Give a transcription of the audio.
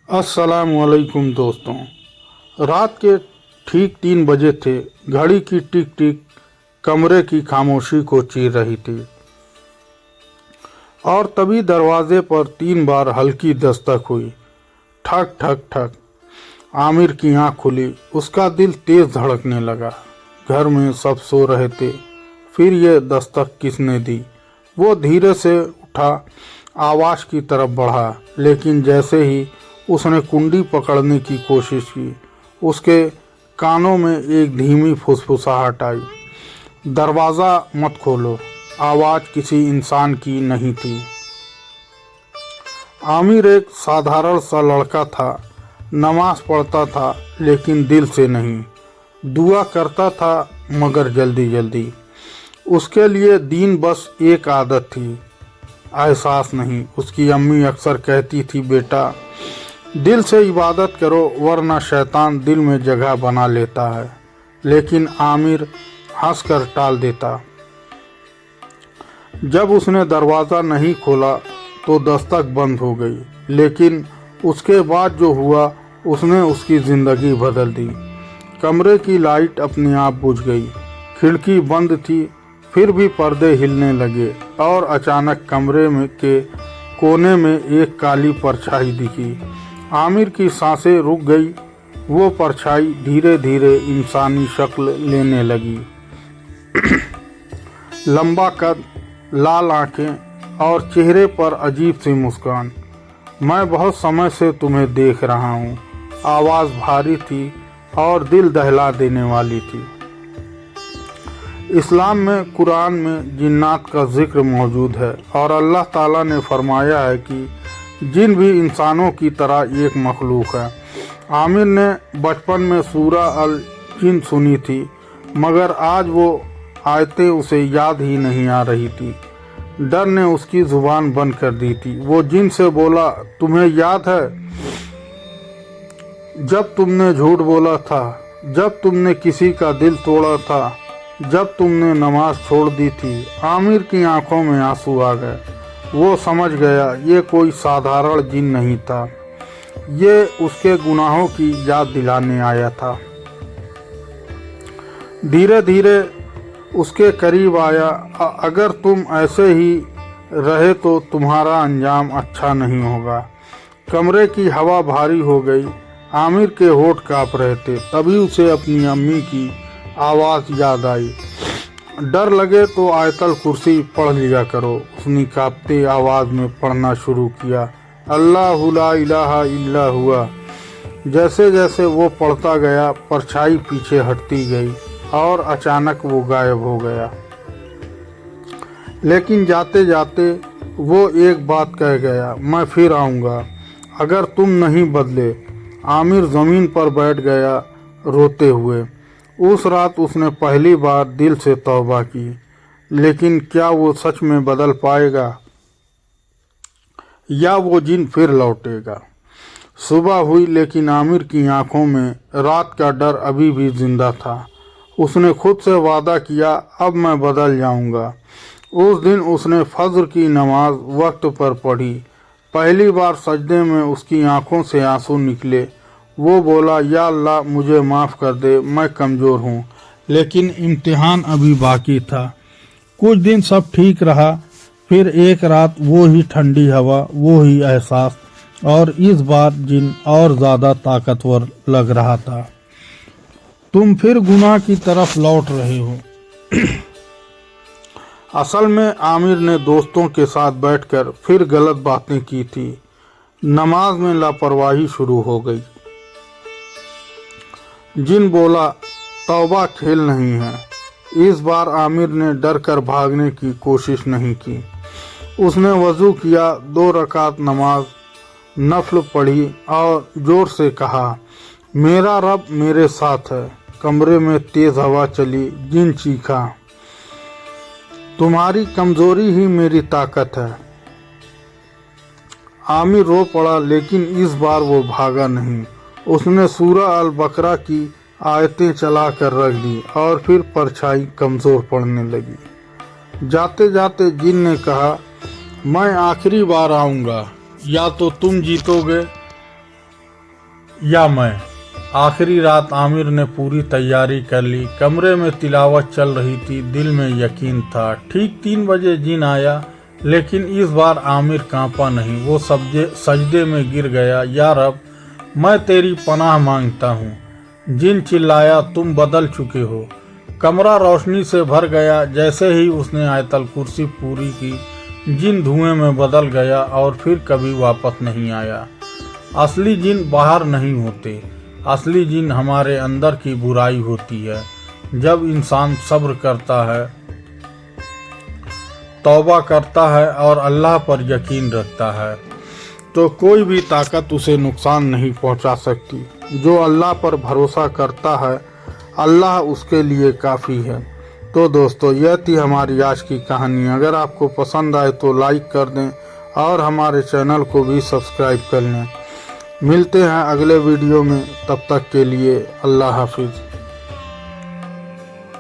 अस्सलामुअलैकुम दोस्तों। रात के ठीक 3 बजे थे। घड़ी की टिक टिक कमरे की खामोशी को चीर रही थी और तभी दरवाजे पर 3 बार हल्की दस्तक हुई। ठक ठक ठक। आमिर की आंख खुली। उसका दिल तेज धड़कने लगा। घर में सब सो रहे थे। फिर ये दस्तक किसने दी? वो धीरे से उठा, आवाज़ की तरफ बढ़ा, लेकिन जैसे ही उसने कुंडी पकड़ने की कोशिश की, उसके कानों में एक धीमी फुसफुसाहट आई, दरवाज़ा मत खोलो। आवाज़ किसी इंसान की नहीं थी। आमिर एक साधारण सा लड़का था। नमाज पढ़ता था लेकिन दिल से नहीं। दुआ करता था मगर जल्दी जल्दी। उसके लिए दीन बस एक आदत थी, एहसास नहीं। उसकी अम्मी अक्सर कहती थी, बेटा दिल से इबादत करो वरना शैतान दिल में जगह बना लेता है। लेकिन आमिर हंसकर टाल देता। जब उसने दरवाज़ा नहीं खोला तो दस्तक बंद हो गई, लेकिन उसके बाद जो हुआ उसने उसकी ज़िंदगी बदल दी। कमरे की लाइट अपने आप बुझ गई। खिड़की बंद थी, फिर भी पर्दे हिलने लगे और अचानक कमरे में के कोने में एक काली परछाई दिखी। आमिर की सांसें रुक गई। वो परछाई धीरे धीरे इंसानी शक्ल लेने लगी। लंबा कद, लाल आंखें और चेहरे पर अजीब सी मुस्कान। मैं बहुत समय से तुम्हें देख रहा हूँ। आवाज़ भारी थी और दिल दहला देने वाली थी। इस्लाम में, कुरान में जिन्नात का जिक्र मौजूद है और अल्लाह ताला ने फरमाया है कि जिन भी इंसानों की तरह एक मखलूक है। आमिर ने बचपन में सूरा अल जिन सुनी थी, मगर आज वो आयतें उसे याद ही नहीं आ रही थी। डर ने उसकी जुबान बंद कर दी थी। वो जिन से बोला, तुम्हें याद है जब तुमने झूठ बोला था, जब तुमने किसी का दिल तोड़ा था, जब तुमने नमाज छोड़ दी थी। आमिर की आंखों में आंसू आ गए। वो समझ गया ये कोई साधारण जिन नहीं था, ये उसके गुनाहों की याद दिलाने आया था। धीरे धीरे उसके करीब आया। अगर तुम ऐसे ही रहे तो तुम्हारा अंजाम अच्छा नहीं होगा। कमरे की हवा भारी हो गई। आमिर के होठ काँप रहे थे। तभी उसे अपनी अम्मी की आवाज़ याद आई, डर लगे तो आयतल कुर्सी पढ़ लिया करो। उसने कांपते आवाज़ में पढ़ना शुरू किया, अल्लाहु ला इलाहा इल्ला हुआ। जैसे जैसे वो पढ़ता गया, परछाई पीछे हटती गई और अचानक वो गायब हो गया। लेकिन जाते जाते वो एक बात कह गया, मैं फिर आऊँगा अगर तुम नहीं बदले। आमिर ज़मीन पर बैठ गया रोते हुए। उस रात उसने पहली बार दिल से तौबा की। लेकिन क्या वो सच में बदल पाएगा या वो जिन फिर लौटेगा? सुबह हुई लेकिन आमिर की आंखों में रात का डर अभी भी जिंदा था। उसने खुद से वादा किया, अब मैं बदल जाऊंगा। उस दिन उसने फज्र की नमाज वक्त पर पढ़ी। पहली बार सजदे में उसकी आंखों से आंसू निकले। वो बोला, या अल्लाह मुझे माफ़ कर दे, मैं कमज़ोर हूँ। लेकिन इम्तिहान अभी बाकी था। कुछ दिन सब ठीक रहा। फिर एक रात वो ही ठंडी हवा, वो ही एहसास, और इस बार जिन और ज़्यादा ताकतवर लग रहा था। तुम फिर गुनाह की तरफ लौट रहे हो। असल में आमिर ने दोस्तों के साथ बैठकर फिर गलत बातें की थी। नमाज में लापरवाही शुरू हो गई। जिन बोला, तौबा खेल नहीं है। इस बार आमिर ने डर कर भागने की कोशिश नहीं की। उसने वज़ू किया, 2 रकात नमाज नफल पढ़ी और ज़ोर से कहा, मेरा रब मेरे साथ है। कमरे में तेज़ हवा चली। जिन चीखा, तुम्हारी कमज़ोरी ही मेरी ताकत है। आमिर रो पड़ा, लेकिन इस बार वो भागा नहीं। उसने सूरा अल बकरा की आयतें चला कर रख दी और फिर परछाई कमज़ोर पड़ने लगी। जाते जाते जिन ने कहा, मैं आखिरी बार आऊँगा, या तो तुम जीतोगे या मैं। आखिरी रात आमिर ने पूरी तैयारी कर ली। कमरे में तिलावत चल रही थी। दिल में यकीन था। ठीक 3 बजे जिन आया, लेकिन इस बार आमिर कांपा नहीं। वो सजदे में गिर गया। या रब, मैं तेरी पनाह मांगता हूँ। जिन चिल्लाया, तुम बदल चुके हो। कमरा रोशनी से भर गया। जैसे ही उसने आयतल कुर्सी पूरी की, जिन धुएं में बदल गया और फिर कभी वापस नहीं आया। असली जिन बाहर नहीं होते। असली जिन हमारे अंदर की बुराई होती है। जब इंसान सब्र करता है, तौबा करता है और अल्लाह पर यकीन रखता है, तो कोई भी ताकत उसे नुकसान नहीं पहुंचा सकती। जो अल्लाह पर भरोसा करता है, अल्लाह उसके लिए काफ़ी है। तो दोस्तों, यह थी हमारी आज की कहानी। अगर आपको पसंद आए तो लाइक कर दें और हमारे चैनल को भी सब्सक्राइब कर लें। मिलते हैं अगले वीडियो में। तब तक के लिए अल्लाह हाफिज़।